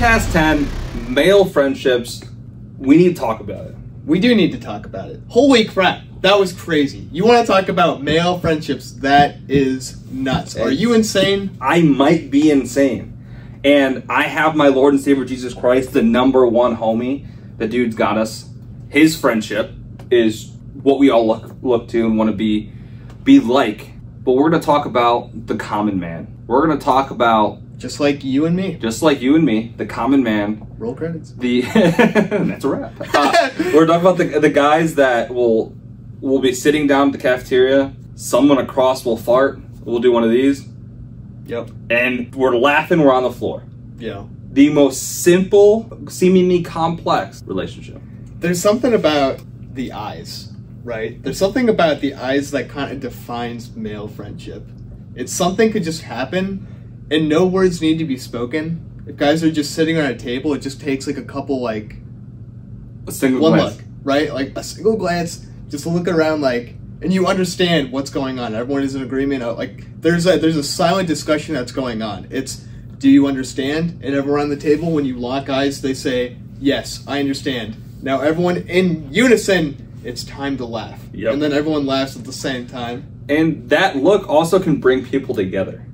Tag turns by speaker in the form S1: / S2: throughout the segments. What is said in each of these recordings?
S1: Podcast 10, male friendships. We need to talk about it.
S2: We do need to talk about it. Holy crap, that was crazy. You want to talk about male friendships? That is nuts. Are you insane?
S1: I might be insane. And I have my Lord and Savior Jesus Christ, the number one homie. The dude's got us. His friendship is what we all look to and want to be like. But we're going to talk about the common man. We're going to talk about...
S2: Just like you and me.
S1: Just like you and me, the common man.
S2: Roll credits.
S1: That's a wrap. We're talking about the guys that will be sitting down at the cafeteria. Someone across will fart. We'll do one of these.
S2: Yep.
S1: And we're laughing. We're on the floor.
S2: Yeah.
S1: The most simple, seemingly complex relationship.
S2: There's something about the eyes, right? There's something about the eyes that kind of defines male friendship. It's something could just happen. And no words need to be spoken. If guys are just sitting on a table, it just takes like a couple, like...
S1: A single
S2: one
S1: glance.
S2: look, right? Like a single glance, just look around, like... And you understand what's going on. Everyone is in agreement. Like, there's a silent discussion that's going on. It's, do you understand? And everyone around the table, when you lock eyes, they say, yes, I understand. Now everyone in unison, it's time to laugh.
S1: Yep.
S2: And then everyone laughs at the same time.
S1: And that look also can bring people together.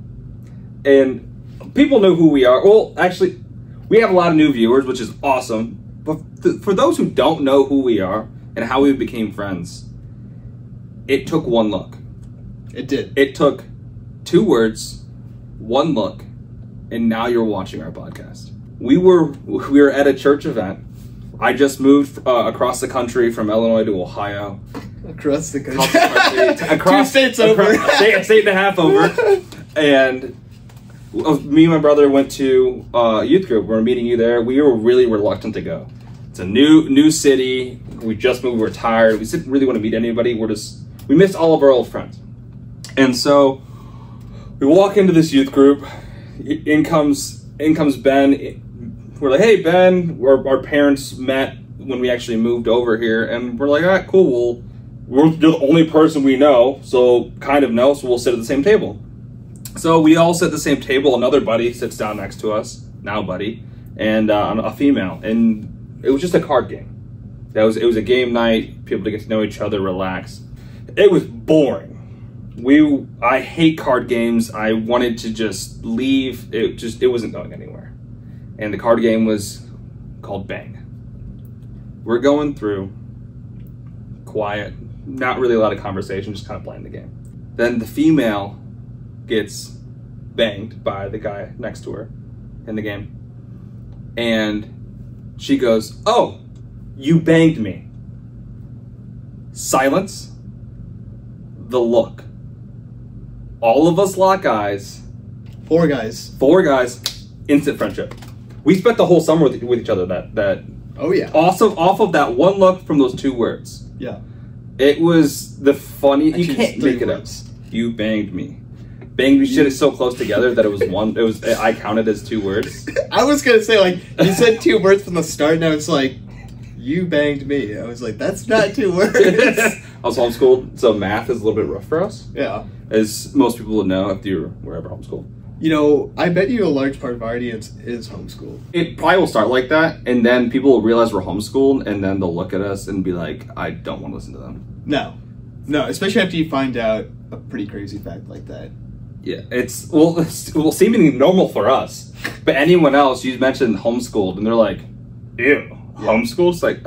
S1: And people know who we are. Well, actually, we have a lot of new viewers, which is awesome. But for those who don't know who we are and how we became friends, it took one look.
S2: It did.
S1: It took 2 words, 1 look, and now you're watching our podcast. We were at a church event. I just moved across the country from Illinois to Ohio.
S2: Across the country. Across 2 states over.
S1: A state and a half over. And me and my brother went to a youth group. We were meeting you there. We were really reluctant to go. It's a new city. We just moved. We were tired. We didn't really want to meet anybody. We missed all of our old friends. And so we walk into this youth group. In comes Ben. We're like, hey, Ben. Our parents met when we actually moved over here. And we're like, all right, cool. We're the only person we know, so we'll sit at the same table. So we all sit at the same table. Another buddy sits down next to us, now buddy, and a female. And it was just a card game. It was a game night, people to get to know each other, relax. It was boring. I hate card games. I wanted to just leave. It wasn't going anywhere. And the card game was called Bang. We're going through, quiet, not really a lot of conversation, just kind of playing the game. Then the female gets banged by the guy next to her in the game. And she goes, oh, you banged me. Silence. The look. All of us lock eyes.
S2: 4 guys.
S1: 4 guys. Instant friendship. We spent the whole summer with each other that
S2: oh yeah.
S1: Also off of that one look from those 2 words.
S2: Yeah.
S1: It was the funny. You can't make it up. You banged me. Banged me shit is so close together that it was one. I counted as 2 words.
S2: I was gonna say, like, you said 2 words from the start, and I was like, you banged me. I was like, that's not 2 words.
S1: I was homeschooled, so math is a little bit rough for us.
S2: Yeah.
S1: As most people would know if you were ever homeschooled.
S2: You know, I bet you a large part of our audience is homeschooled.
S1: It probably will start like that, and then people will realize we're homeschooled, and then they'll look at us and be like, I don't want to listen to them.
S2: No, especially after you find out a pretty crazy fact like that.
S1: Yeah, it's seemingly normal for us, but anyone else, you mentioned homeschooled, and they're like, ew, homeschooled? It's like,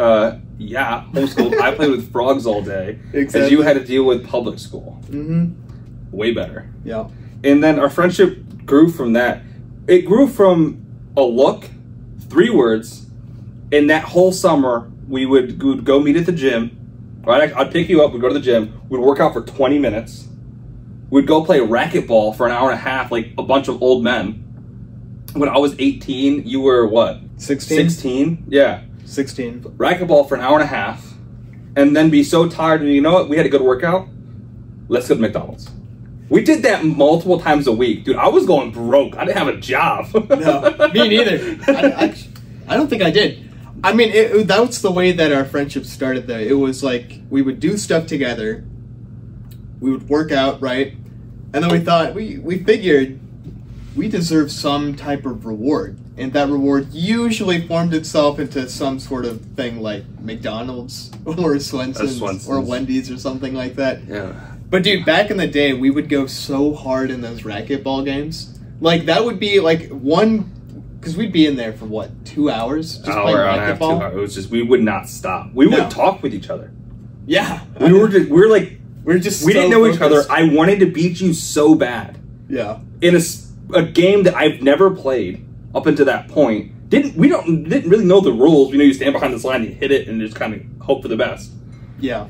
S1: yeah, homeschooled. I played with frogs all day,
S2: exactly.
S1: As you had to deal with public school.
S2: Mm-hmm.
S1: Way better.
S2: Yeah.
S1: And then our friendship grew from that. It grew from a look, 3 words, and that whole summer we would go meet at the gym. Right, I'd pick you up, we'd go to the gym, we'd work out for 20 minutes, we'd go play racquetball for an hour and a half like a bunch of old men. When I was 18, you were what?
S2: 16?
S1: 16? Yeah.
S2: 16.
S1: Racquetball for an hour and a half, and then be so tired, and you know what, we had a good workout, let's go to McDonald's. We did that multiple times a week. Dude, I was going broke. I didn't have a job.
S2: No, me neither. I don't think I did. I mean, that's the way that our friendship started, though. It was like, we would do stuff together. We would work out, right? And then we thought, we figured we deserve some type of reward. and that reward usually formed itself into some sort of thing like McDonald's or Swenson's or Wendy's or something like that.
S1: Yeah.
S2: But dude, back in the day, we would go so hard in those racquetball games. Like, that would be like because we'd be in there for what, 2 hours? Just playing racquetball?
S1: 2 hours. It was just, we would not stop. We would talk with each other.
S2: Yeah.
S1: We didn't know each other. I wanted to beat you so bad.
S2: Yeah.
S1: In a game that I've never played up until that point. Didn't really know the rules. We know you stand behind this line, you hit it, and just kind of hope for the best.
S2: Yeah.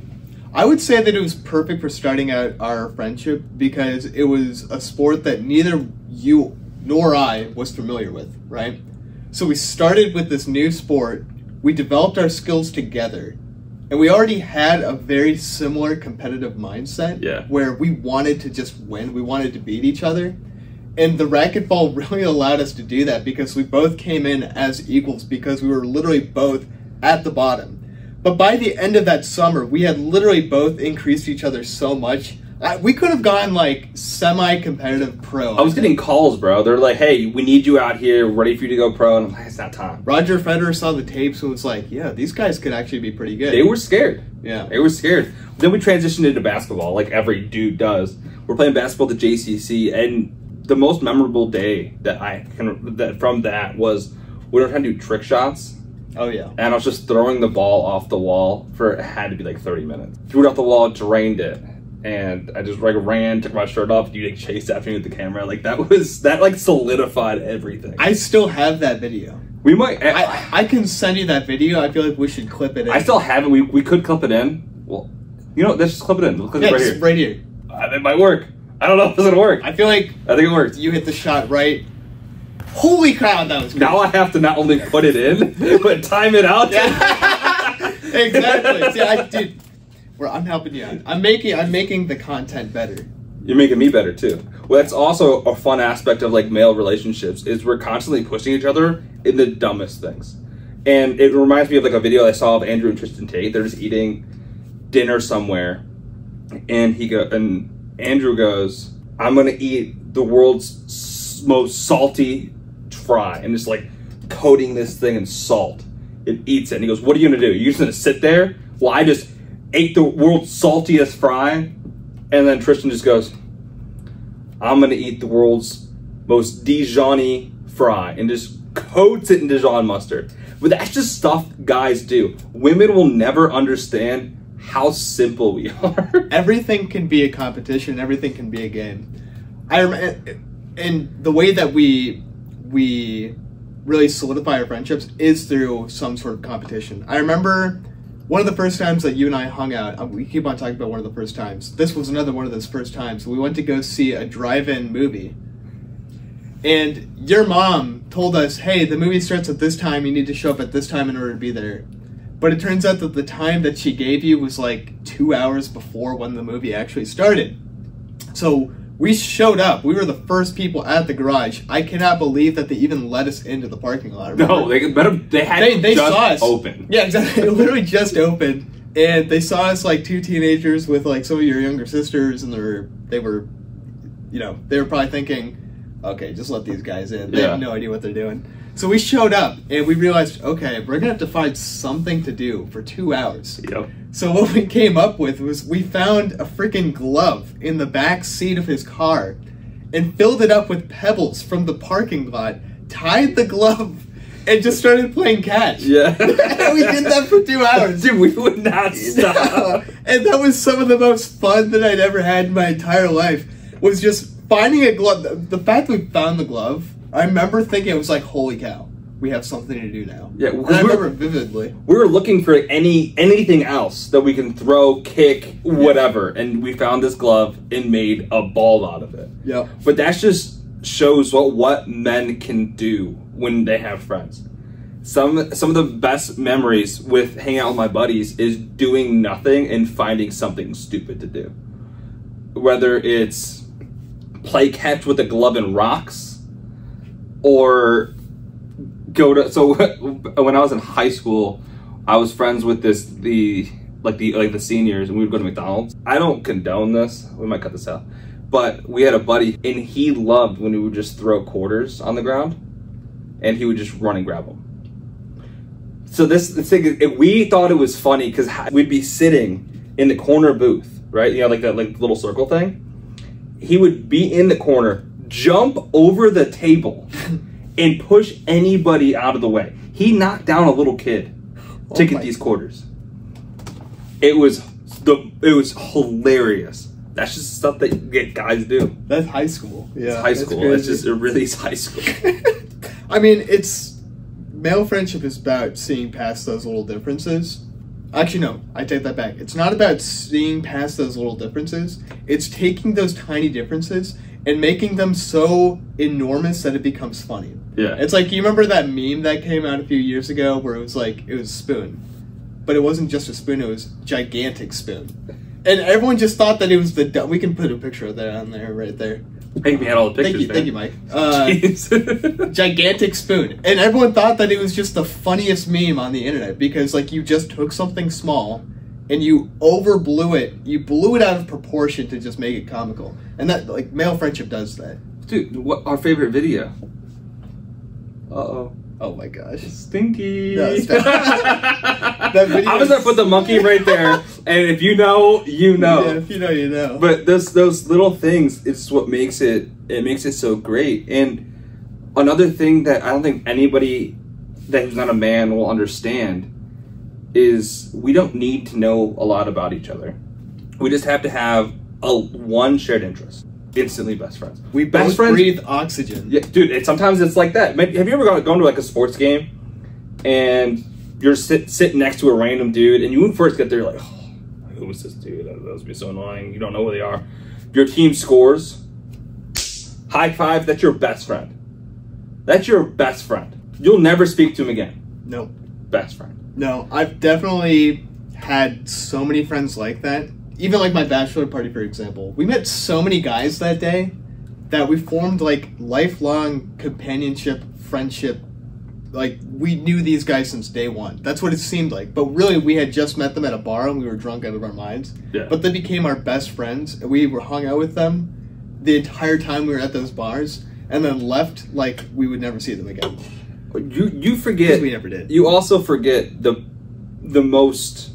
S2: I would say that it was perfect for starting out our friendship because it was a sport that neither you nor I was familiar with, right? So we started with this new sport, we developed our skills together, and we already had a very similar competitive mindset where we wanted to just win, we wanted to beat each other. And the racquetball really allowed us to do that because we both came in as equals because we were literally both at the bottom. But by the end of that summer, we had literally both increased each other so much. We could have gone like semi-competitive pro.
S1: I was getting calls, bro. They're like, hey, we need you out here, ready for you to go pro. And I'm like, it's not time.
S2: Roger Federer saw the tapes and was like, yeah, these guys could actually be pretty good.
S1: They were scared.
S2: Yeah.
S1: They were scared. Then we transitioned into basketball, like every dude does. We're playing basketball at the JCC, and the most memorable day from that was we were trying to do trick shots.
S2: Oh, yeah.
S1: And I was just throwing the ball off the wall for, it had to be like 30 minutes. Threw it off the wall, drained it. And I just like ran, took my shirt off, and you like chased after me with the camera. Like that solidified everything.
S2: I still have that video.
S1: We might.
S2: I can send you that video. I feel like we should clip it in.
S1: I still have it. We could clip it in. Well, you know, let's just clip it in. Let's clip it right here.
S2: Right here.
S1: It might work. I don't know if it's gonna work.
S2: I feel like
S1: I think it works.
S2: You hit the shot right. Holy cow, that was good.
S1: Now I have to not only put it in, but time it out.
S2: Yeah. Exactly. See, dude, I'm helping you out. I'm making the content better.
S1: You're making me better too. Well, that's also a fun aspect of like male relationships is we're constantly pushing each other in the dumbest things. And it reminds me of like a video I saw of Andrew and Tristan Tate. They're just eating dinner somewhere, and Andrew goes, "I'm gonna eat the world's most salty fry," and just like coating this thing in salt. It eats it, and he goes, "What are you gonna do? You're just gonna sit there?" Well, I just ate the world's saltiest fry, and then Tristan just goes, "I'm gonna eat the world's most Dijon-y fry," and just coats it in Dijon mustard. But that's just stuff guys do. Women will never understand how simple we are.
S2: Everything can be a competition. Everything can be a game. And the way that we really solidify our friendships is through some sort of competition. I remember one of the first times that you and I hung out. We keep on talking about one of the first times. This was another one of those first times. We went to go see a drive-in movie. And your mom told us, hey, the movie starts at this time. You need to show up at this time in order to be there. But it turns out that the time that she gave you was like 2 hours before when the movie actually started. So we showed up. We were the first people at the garage. I cannot believe that they even let us into the parking lot.
S1: No, they saw us open.
S2: Yeah, exactly. It literally just opened. And they saw us like two teenagers with like some of your younger sisters, and they were probably thinking, okay, just let these guys in. They have no idea what they're doing. So we showed up, and we realized, okay, we're going to have to find something to do for 2 hours.
S1: Yep.
S2: So what we came up with was we found a freaking glove in the back seat of his car and filled it up with pebbles from the parking lot, tied the glove, and just started playing catch.
S1: Yeah.
S2: And we did that for 2 hours.
S1: Dude, we would not stop.
S2: And that was some of the most fun that I'd ever had in my entire life, was just finding a glove. The fact that we found the glove, I remember thinking, it was like, holy cow, we have something to do now.
S1: Yeah,
S2: and I remember it vividly.
S1: We were looking for anything else that we can throw, kick, whatever, and we found this glove and made a ball out of it.
S2: Yeah.
S1: But that just shows what men can do when they have friends. Some of the best memories with hanging out with my buddies is doing nothing and finding something stupid to do. Whether it's play catch with a glove and rocks, or so when I was in high school, I was friends with the seniors, and we would go to McDonald's. I don't condone this. We might cut this out. But we had a buddy, and he loved when we would just throw quarters on the ground and he would just run and grab them. So this thing, we thought it was funny because we'd be sitting in the corner booth, right? You know, like that little circle thing. He would be in the corner, jump over the table, and push anybody out of the way. He knocked down a little kid to get these quarters. It was hilarious. That's just stuff that guys do.
S2: That's high school. Yeah,
S1: it's high school. It's just, it really is high school.
S2: I mean, male friendship is about seeing past those little differences. Actually, no, I take that back. It's not about seeing past those little differences. It's taking those tiny differences and making them so enormous that it becomes funny.
S1: Yeah.
S2: It's like, you remember that meme that came out a few years ago where it was like, it was a spoon. But it wasn't just a spoon, it was gigantic spoon. And everyone just thought that it was we can put a picture of that on there, right there.
S1: I think we had all the pictures.
S2: Thank you, Mike. Gigantic spoon. And everyone thought that it was just the funniest meme on the internet because, like, you just took something small and you overblew it. You blew it out of proportion to just make it comical. And that, like, male friendship does that.
S1: Dude, what our favorite video? Uh-oh.
S2: Oh my gosh.
S1: Stinky.
S2: No, that video
S1: I was gonna put the monkey right there, and if you know, you know.
S2: Yeah, if you know, you know.
S1: But those little things, it's what makes it so great. And another thing that I don't think anybody that who's not a man will understand is we don't need to know a lot about each other. We just have to have one shared interest. Instantly best friends.
S2: We both breathe oxygen.
S1: Yeah, dude. Sometimes it's like that. Have you ever gone to like a sports game and you're sitting next to a random dude, and you first get there like, oh, who is this dude? That must be so annoying. You don't know who they are. Your team scores. High five. That's your best friend. That's your best friend. You'll never speak to him again.
S2: No.
S1: Best friend.
S2: No, I've definitely had so many friends like that. Even like my bachelor party, for example. We met so many guys that day that we formed like lifelong companionship, friendship. Like, we knew these guys since day one. That's what it seemed like. But really, we had just met them at a bar and we were drunk out of our minds.
S1: Yeah.
S2: But they became our best friends. And we were hung out with them the entire time we were at those bars. And then left like we would never see them again.
S1: You forget.
S2: We never did.
S1: You also forget the most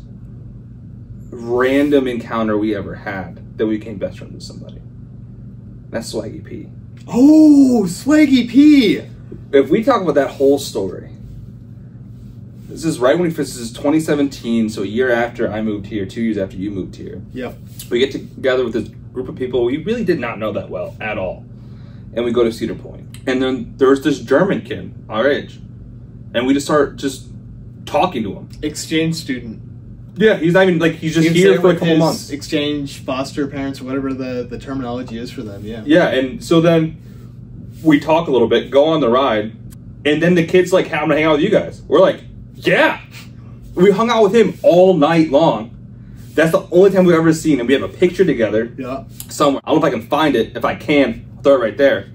S1: random encounter we ever had that we became best friends with somebody. That's Swaggy P.
S2: Oh, Swaggy P!
S1: If we talk about that whole story, this is right when this is 2017, so a year after I moved here, 2 years after you moved here.
S2: Yep.
S1: We get together with this group of people we really did not know that well at all. And we go to Cedar Point. And then there's this German kid, our age. And we just start talking to him.
S2: Exchange student.
S1: Yeah, he's not even, like, he's just here for a couple months.
S2: Exchange foster parents, or whatever the terminology is for them, yeah.
S1: Yeah, and so then we talk a little bit, go on the ride, and then the kid's like, how to hang out with you guys? We're like, yeah! We hung out with him all night long. That's the only time we've ever seen him. We have a picture together somewhere. I don't know if I can find it. If I can, I'll throw it right there.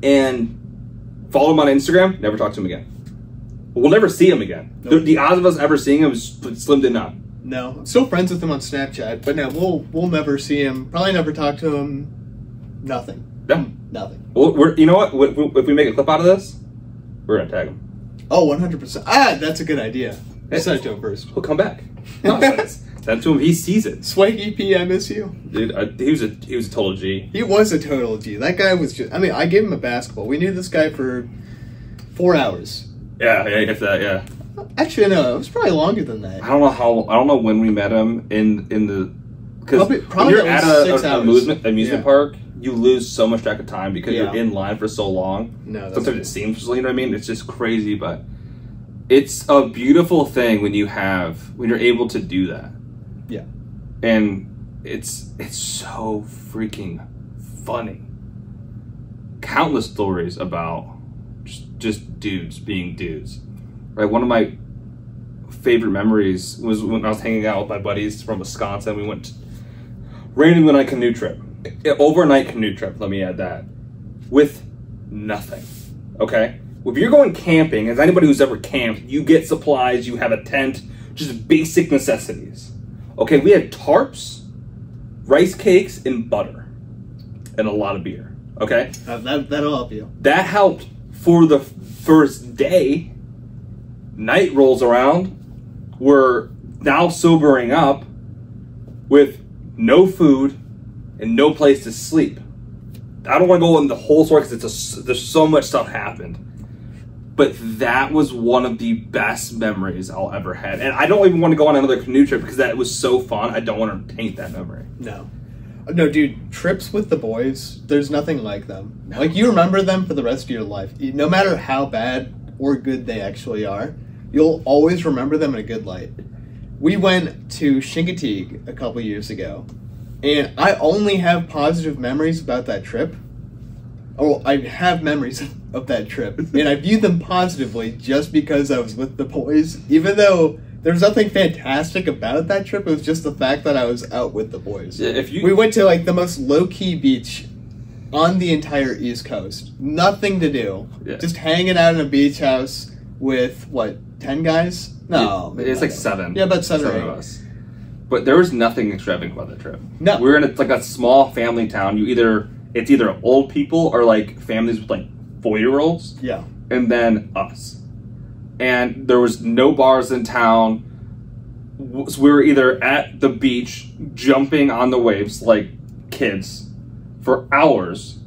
S1: And follow him on Instagram, never talk to him again. We'll never see him again. Nope. The odds of us ever seeing him is slim to none.
S2: No, I'm still friends with him on Snapchat, but no, we'll never see him. Probably never talk to him. Nothing.
S1: Yeah.
S2: Nothing.
S1: Well, you know what? If we make a clip out of this, we're gonna tag him.
S2: Oh, 100%. Ah, that's a good idea. Send it to him first.
S1: He'll come back. No, send it to him. He sees it.
S2: Swaggy P, I miss you,
S1: dude. He was a total G.
S2: He was a total G. That guy was just. I mean, I gave him a basketball. We knew this guy for 4 hours.
S1: Yeah, if that, yeah.
S2: Actually, no, it was probably longer than that.
S1: I don't know when we met him in the, because
S2: probably
S1: when you're at a amusement park, you lose so much track of time because
S2: Yeah.
S1: you're in line for so long.
S2: No,
S1: sometimes it seems, you know what I mean? It's just crazy, but it's a beautiful thing when you're able to do that.
S2: Yeah.
S1: And it's so freaking funny. Countless stories about just dudes being dudes. Right? One of my favorite memories was when I was hanging out with my buddies from Wisconsin. We went randomly on a canoe trip. Overnight canoe trip, let me add that. With nothing. Okay? If you're going camping, as anybody who's ever camped, you get supplies, you have a tent, just basic necessities. Okay, we had tarps, rice cakes, and butter. And a lot of beer. Okay?
S2: That'll help you.
S1: That helped for the first day, night rolls around. We're now sobering up with no food and no place to sleep. I don't want to go into the whole story because there's so much stuff happened. But that was one of the best memories I'll ever had. And I don't even want to go on another canoe trip because that was so fun. I don't want to taint that memory.
S2: No, dude, trips with the boys, there's nothing like them. No. Like, you remember them for the rest of your life. No matter how bad or good they actually are, you'll always remember them in a good light. We went to Chincoteague a couple years ago, and I only have positive memories about that trip. Oh, I have memories of that trip, and I view them positively just because I was with the boys. Even though there's nothing fantastic about that trip, it was just the fact that I was out with the boys.
S1: Yeah,
S2: we went to like the most low-key beach on the entire East Coast. Nothing to do. Yeah. Just hanging out in a beach house with, what, 10 guys? No.
S1: It's like 7.
S2: Yeah, about 7
S1: of us. But there was nothing extravagant about that trip.
S2: No.
S1: We were in like a small family town. It's either old people or like families with like 4-year-olds.
S2: Yeah.
S1: And then us. And there was no bars in town. So we were either at the beach jumping on the waves like kids for hours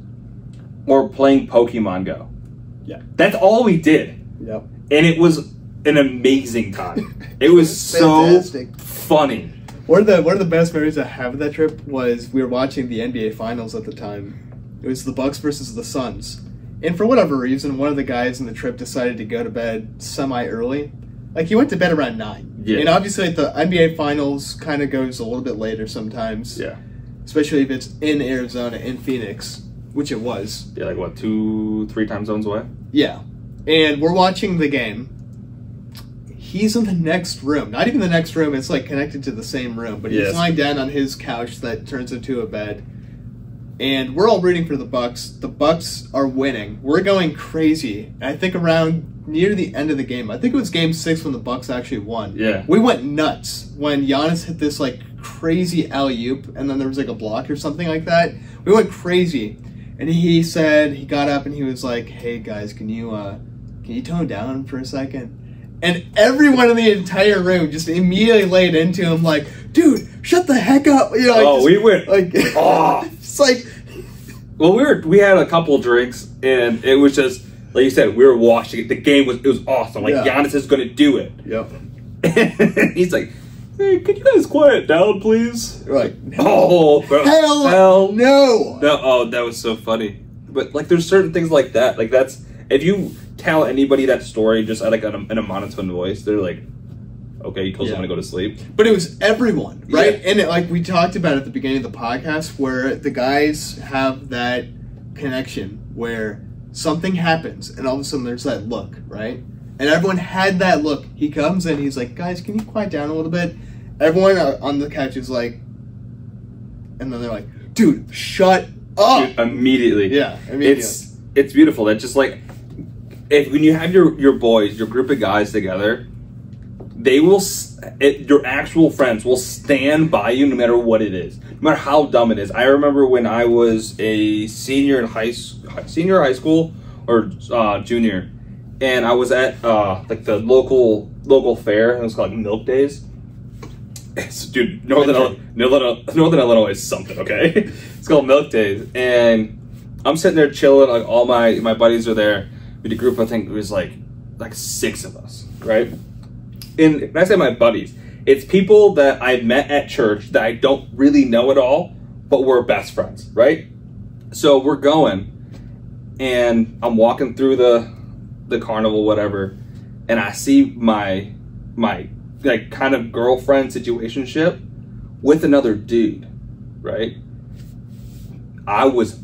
S1: or playing Pokemon Go.
S2: Yeah.
S1: That's all we did.
S2: Yep.
S1: And it was an amazing time. It was so funny.
S2: One of the best memories I have of that trip was we were watching the NBA Finals at the time. It was the Bucks versus the Suns. And for whatever reason, one of the guys in the trip decided to go to bed semi-early. Like, he went to bed around 9.
S1: Yeah.
S2: And obviously, the NBA Finals kind of goes a little bit later sometimes.
S1: Yeah.
S2: Especially if it's in Arizona, in Phoenix, which it was.
S1: Yeah, like what, 2-3 time zones away?
S2: Yeah. And we're watching the game. He's in the next room. Not even the next room. It's like connected to the same room. But he's lying down on his couch that turns into a bed. And we're all rooting for the Bucks. The Bucks are winning. We're going crazy. And I think around near the end of the game, I think it was Game 6 when the Bucks actually won.
S1: Yeah.
S2: We went nuts when Giannis hit this like crazy alley-oop, and then there was like a block or something like that. We went crazy. And he said, he got up and he was like, "Hey guys, can you tone down for a second?" And everyone in the entire room just immediately laid into him like, "Dude, shut the heck up!" You know,
S1: like, we went like, oh,
S2: it's like,
S1: well, we had a couple drinks and it was just like you said, we were watching it. The game it was awesome. Like, Giannis is going to do it.
S2: Yep.
S1: And he's like, "Hey, could you guys quiet down, please?"
S2: We're like,
S1: oh,
S2: hell no.
S1: Oh, that was so funny. But like, there's certain things like that. Like, that's if you tell anybody that story just like in a monotone voice, they're like, "Okay, you told someone to go to sleep."
S2: But it was everyone, right? Yeah. And like we talked about at the beginning of the podcast, where the guys have that connection where something happens and all of a sudden there's that look, right? And everyone had that look. He comes in, he's like, "Guys, can you quiet down a little bit?" Everyone on the couch is like, and then they're like, "Dude, shut up!"
S1: Dude, immediately.
S2: Yeah, immediately.
S1: It's beautiful. That just like, when you have your boys, your group of guys together, they will, your actual friends will stand by you no matter what it is, no matter how dumb it is. I remember when I was a senior in high school or junior, and I was at like the local fair, and it was called like Milk Days. Dude, Northern Illinois is something, okay? It's called Milk Days, and I'm sitting there chilling. Like, all my buddies are there. We did a group. I think it was like 6 of us, right? And when I say my buddies, it's people that I met at church that I don't really know at all, but we're best friends, right? So we're going, and I'm walking through the carnival, whatever, and I see my like kind of girlfriend situationship with another dude, right? I was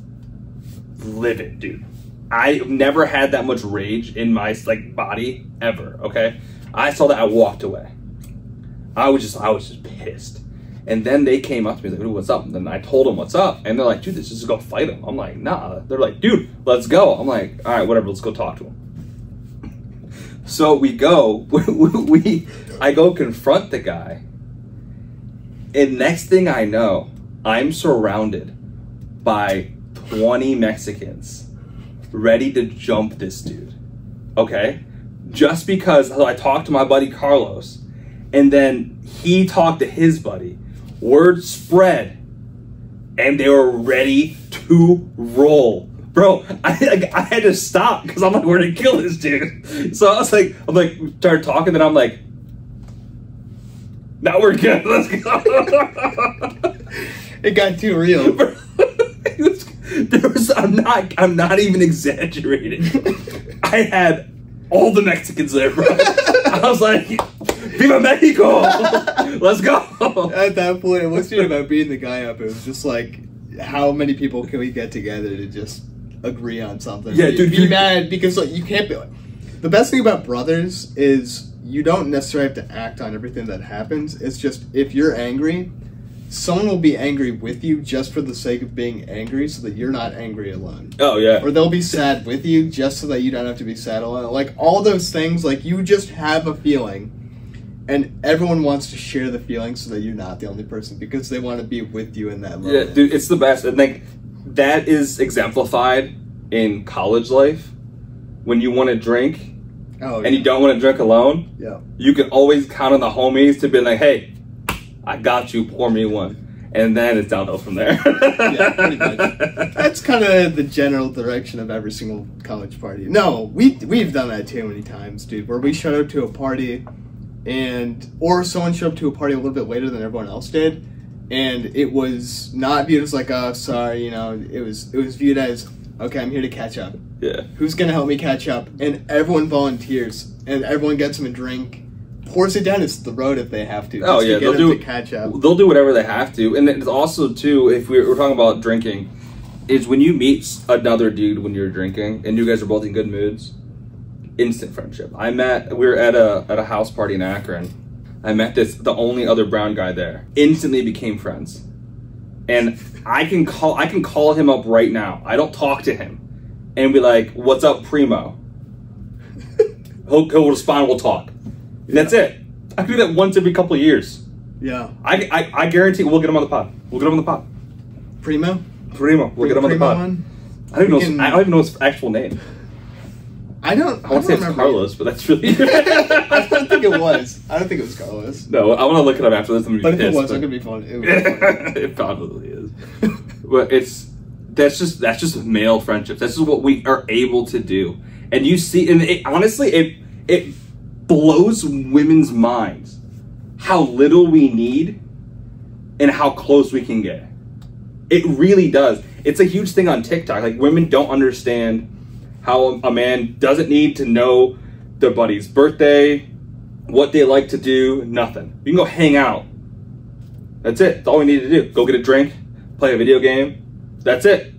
S1: livid, dude. I've never had that much rage in my like body ever. Okay, I saw that, I walked away. I was just pissed. And then they came up to me like, "Dude, what's up?" And then I told them what's up, and they're like, "Dude, let's just go fight him." I'm like, "Nah." They're like, "Dude, let's go." I'm like, "All right, whatever. Let's go talk to him." So we go. I go confront the guy, and next thing I know, I'm surrounded by 20 Mexicans ready to jump this dude. Okay? Just because I talked to my buddy Carlos, and then he talked to his buddy. Word spread, and they were ready to roll. Bro, I had to stop because I'm like, we're gonna kill this dude. So I was like, we started talking, and I'm like, now we're good. Let's go.
S2: It got too real.
S1: Bro, I'm not even exaggerating. I had all the Mexicans there, bro. I was like, Viva Mexico! Let's go!
S2: At that point, it wasn't even about beating the guy up. It was just like, how many people can we get together to just agree on something?
S1: Yeah, dude.
S2: Be mad because like, you can't be like... The best thing about brothers is you don't necessarily have to act on everything that happens. It's just, if you're angry, someone will be angry with you just for the sake of being angry so that you're not angry alone.
S1: Oh, yeah.
S2: Or they'll be sad with you just so that you don't have to be sad alone. Like, all those things, like, you just have a feeling, and everyone wants to share the feeling so that you're not the only person because they want to be with you in that moment.
S1: Yeah, dude, it's the best. And, like, that is exemplified in college life. When you want to drink, and you don't want to drink alone, you can always count on the homies to be like, hey, I got you, pour me one. And then it's downhill from there.
S2: Yeah, pretty much. That's kind of the general direction of every single college party. No, we've done that too many times, dude, where we showed up to a party or someone showed up to a party a little bit later than everyone else did, and it was not viewed as like, oh, sorry, you know, it was viewed as, okay, I'm here to catch up.
S1: Yeah.
S2: Who's gonna help me catch up? And everyone volunteers, and everyone gets them a drink, pours it down his throat if they have to.
S1: Oh, yeah,
S2: they'll do to catch up.
S1: They'll do whatever they have to. And it's also, too, if we're talking about drinking, is when you meet another dude when you're drinking, and you guys are both in good moods, instant friendship. We were at a house party in Akron. I met the only other brown guy there. Instantly became friends. And I can call him up right now. I don't talk to him. And be like, what's up, primo? He'll respond, we'll talk. And that's it. I do that once every couple of years.
S2: Yeah.
S1: I guarantee we'll get him on the pod. We'll get him on the pod.
S2: Primo?
S1: Primo. We'll get him on the pod. I don't even know his actual name.
S2: I want
S1: to say it's Carlos, but that's really...
S2: I don't think it was. I don't think it was Carlos.
S1: No, I want to look it up after this.
S2: But if it was, it's going to be fun.
S1: It probably is. But that's just male friendships. That's just what we are able to do. And you see, and honestly, it blows women's minds how little we need and how close we can get. It really does. It's a huge thing on TikTok. Like, women don't understand how a man doesn't need to know their buddy's birthday, what they like to do, nothing. You can go hang out. That's it. That's all we need to do. Go get a drink, play a video game. That's it.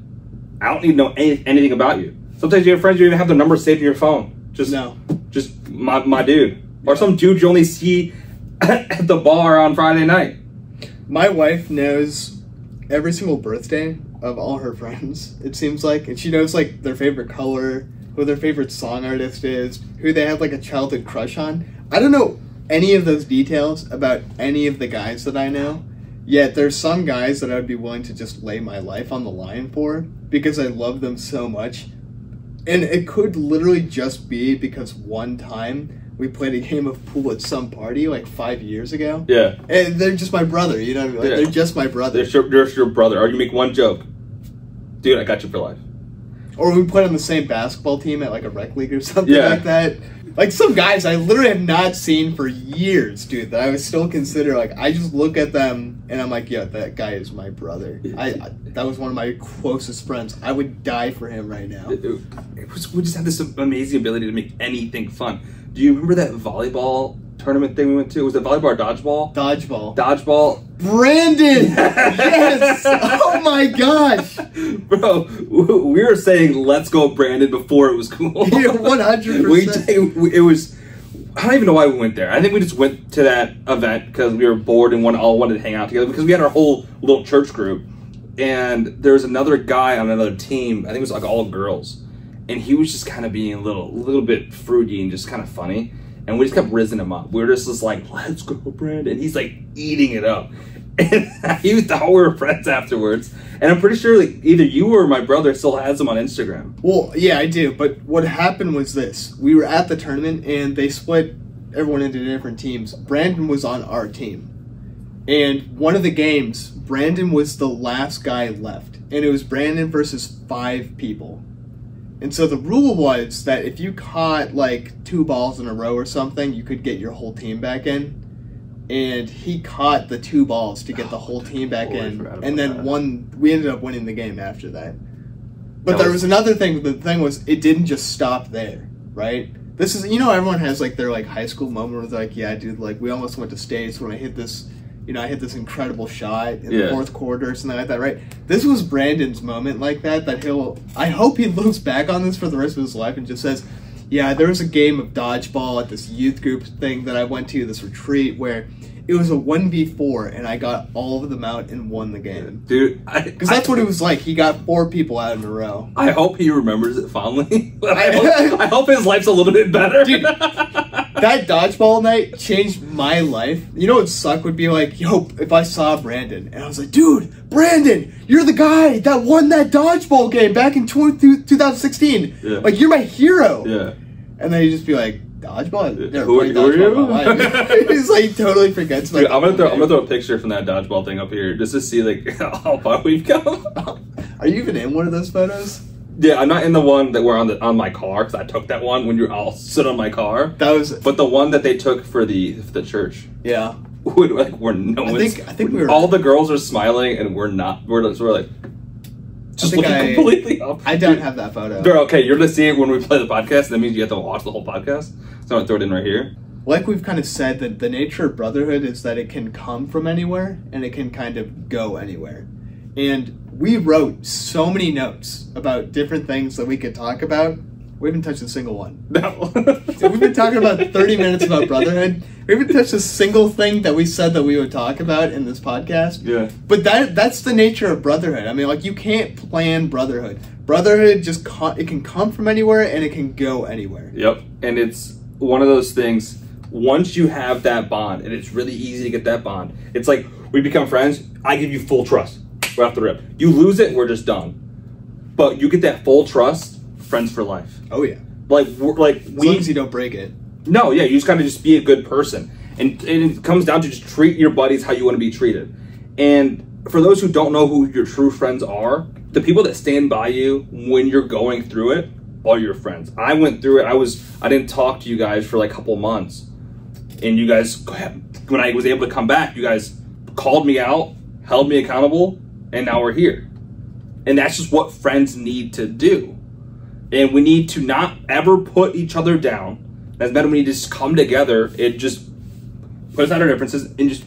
S1: I don't need to know anything about you. Sometimes you have friends, you even have their number saved in your phone. Just my dude. Or some dude you only see at the bar on Friday night.
S2: My wife knows every single birthday of all her friends, it seems like. And she knows, like, their favorite color, who their favorite song artist is, who they have, like, a childhood crush on. I don't know any of those details about any of the guys that I know. Yet there's some guys that I would be willing to just lay my life on the line for because I love them so much. And it could literally just be because one time we played a game of pool at some party like 5 years ago.
S1: Yeah.
S2: And they're just my brother, you know what I mean? Like, they're just my brother.
S1: They're your brother. Or you make one joke. Dude, I got you for life.
S2: Or we played on the same basketball team at like a rec league or something like that. Like some guys I literally have not seen for years, dude, that I would still consider, like, I just look at them and I'm like, yeah, that guy is my brother. That was one of my closest friends. I would die for him right now.
S1: We just had this amazing ability to make anything fun. Do you remember that volleyball tournament thing we went to? Was it volleyball or dodgeball?
S2: Dodgeball.
S1: Dodgeball.
S2: Brandon! Yes! Oh my gosh!
S1: Bro, we were saying let's go Brandon before it was cool.
S2: Yeah, 100%.
S1: It was, I don't even know why we went there. I think we just went to that event because we were bored and all wanted to hang out together because we had our whole little church group. And there was another guy on another team, I think it was like all girls. And he was just kind of being a little bit fruity and just kind of funny. And we just kept rizzing him up. We were just like, let's go, Brandon. And he's like eating it up. And he thought we were friends afterwards. And I'm pretty sure like either you or my brother still has them on Instagram.
S2: Well, yeah, I do. But what happened was this. We were at the tournament, and they split everyone into different teams. Brandon was on our team. And one of the games, Brandon was the last guy left. And it was Brandon versus 5 people. And so the rule was that if you caught like 2 balls in a row or something, you could get your whole team back in. And he caught the 2 balls to get the whole team back in, and then we ended up winning the game after that. But there was another thing. The thing was, it didn't just stop there, right? This is, everyone has like their like high school moment where they're like, yeah, dude, like we almost went to states when I hit this, I hit this incredible shot in the 4th quarter or something like that, right? This was Brandon's moment like that I hope he looks back on this for the rest of his life and just says, yeah, there was a game of dodgeball at this youth group thing that I went to, this retreat, where it was a 1v4, and I got all of them out and won the game.
S1: Dude,
S2: because that's what it was like. He got 4 people out in a row.
S1: I hope he remembers it fondly. I hope his life's a little bit better.
S2: Dude, that dodgeball night changed my life. You know what suck would be like, yo, if I saw Brandon, and I was like, dude, Brandon, you're the guy that won that dodgeball game back in 2016. Yeah. Like, you're my hero.
S1: Yeah.
S2: And then he'd just be like, dodgeball?
S1: Who are you?
S2: He's like, totally forgets.
S1: Dude, I'm gonna throw a picture from that dodgeball thing up here just to see like how far we've come.
S2: Are you even in one of those photos?
S1: Yeah, I'm not in the one that we're on my car, because I took that one when you're all sit on my car. But the one that they took for the church.
S2: Yeah.
S1: We're no one's.
S2: I think we were.
S1: All the girls are smiling and we're not. We're like. Just looking completely up.
S2: I don't have that photo.
S1: Girl, okay, you're gonna see it when we play the podcast. That means you have to watch the whole podcast. So I'm gonna throw it in right here.
S2: Like we've kind of said, that the nature of brotherhood is that it can come from anywhere and it can kind of go anywhere. And we wrote so many notes about different things that we could talk about. We haven't touched a single one.
S1: No.
S2: We've been talking about 30 minutes about brotherhood. We haven't touched a single thing that we said that we would talk about in this podcast.
S1: Yeah.
S2: But that's the nature of brotherhood. I mean, like, you can't plan brotherhood. Brotherhood just it can come from anywhere and it can go anywhere.
S1: Yep. And it's one of those things, once you have that bond, and it's really easy to get that bond, it's like we become friends, I give you full trust right off the rip. You lose it, we're just done. But you get that full trust, friends for life.
S2: Oh yeah.
S1: As long
S2: as you don't break it.
S1: No, yeah, you just gotta just be a good person. And it comes down to just treat your buddies how you want to be treated. And for those who don't know who your true friends are, the people that stand by you when you're going through it are your friends. I went through it. I didn't talk to you guys for like a couple months. And you guys, when I was able to come back, you guys called me out, held me accountable, and now we're here. And that's just what friends need to do. And we need to not ever put each other down. That's better when we just come together and just put aside our differences and just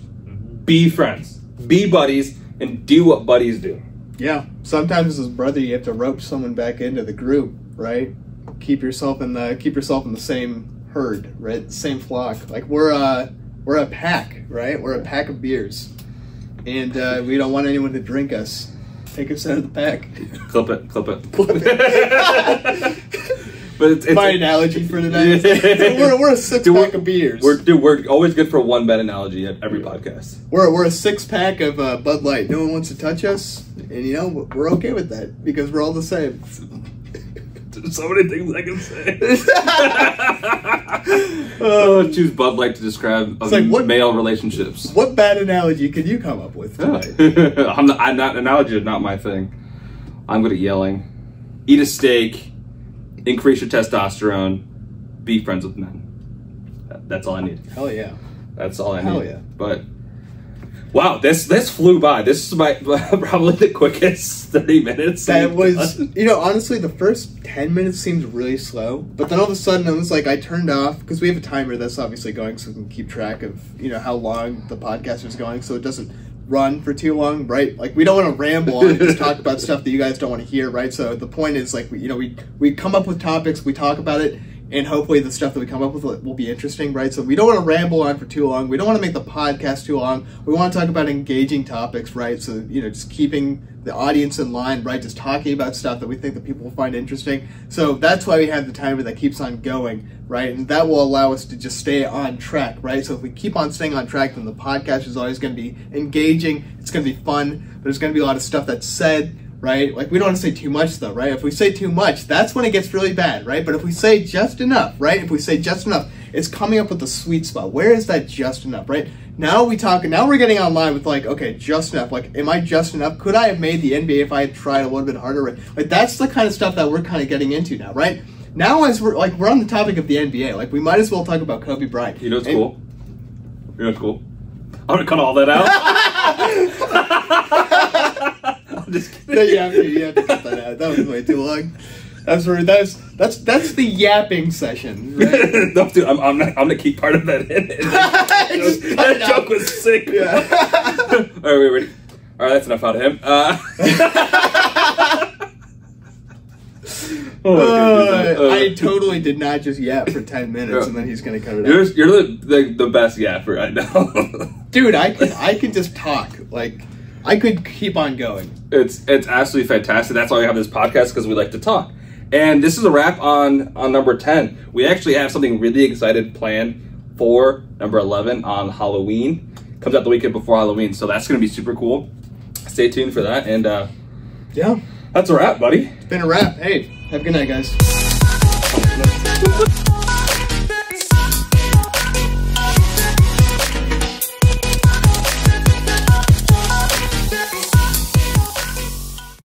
S1: be friends, be buddies, and do what buddies do.
S2: Yeah. Sometimes as a brother, you have to rope someone back into the group, right? Keep yourself in the same herd, right? The same flock. Like we're a pack, right? We're a pack of beers, and we don't want anyone to drink us. Take us out of the pack.
S1: Clip it. But it's
S2: my analogy for today. We're a six-pack of beers.
S1: We're always good for one bad analogy at every podcast.
S2: We're a 6-pack of Bud Light. No one wants to touch us, and we're okay with that because we're all the same.
S1: There's so many things I can say. Choose Bud Light to describe male relationships.
S2: What bad analogy could you come up with tonight?
S1: Analogy is not my thing. I'm good at yelling. Eat a steak. Increase your testosterone. Be friends with men. That's all I need.
S2: Hell yeah.
S1: That's all I need.
S2: Hell yeah.
S1: But wow, this flew by. This is probably the quickest 30 minutes.
S2: That was, honestly, the first 10 minutes seemed really slow. But then all of a sudden, it was like I turned off, because we have a timer that's obviously going so we can keep track of, how long the podcast is going so it doesn't run for too long, right? Like, we don't want to ramble on and just talk about stuff that you guys don't want to hear, right? So the point is, like, we come up with topics, we talk about it, and hopefully the stuff that we come up with will be interesting, right? So we don't want to ramble on for too long. We don't want to make the podcast too long. We want to talk about engaging topics, right? So, just keeping the audience in line, right? Just talking about stuff that we think that people will find interesting. So that's why we have the timer that keeps on going, right? And that will allow us to just stay on track, right? So if we keep on staying on track, then the podcast is always going to be engaging. It's going to be fun. There's going to be a lot of stuff that's said, right? Like, we don't want to say too much, though, right? If we say too much, that's when it gets really bad, right? But if we say just enough, right? If we say just enough, it's coming up with the sweet spot. Where is that just enough, right? Now we're getting online with, like, okay, just enough. Like, am I just enough? Could I have made the NBA if I had tried a little bit harder? Like, that's the kind of stuff that we're kind of getting into now, right? Now, as we're on the topic of the NBA, like, we might as well talk about Kobe Bryant.
S1: You know what's cool? You know what's cool? I'm gonna cut all that out. I'm just kidding.
S2: No, you have to cut that out. That was way too long. That's the yapping session, right?
S1: No, dude, I'm gonna keep part of that in. That joke was sick.
S2: Yeah.
S1: All right, wait, ready? All right, that's enough out of him.
S2: I totally did not just yap for 10 minutes and then he's gonna cut it out.
S1: You're the best yapper I know.
S2: Dude, I can just talk. Like, I could keep on going.
S1: It's absolutely fantastic. That's why we have this podcast, because we like to talk. And this is a wrap on number 10. We actually have something really excited planned for number 11 on Halloween. Comes out the weekend before Halloween, so that's going to be super cool. Stay tuned for that. And
S2: yeah,
S1: that's a wrap, buddy.
S2: It's been a wrap. Hey, have a good night, guys.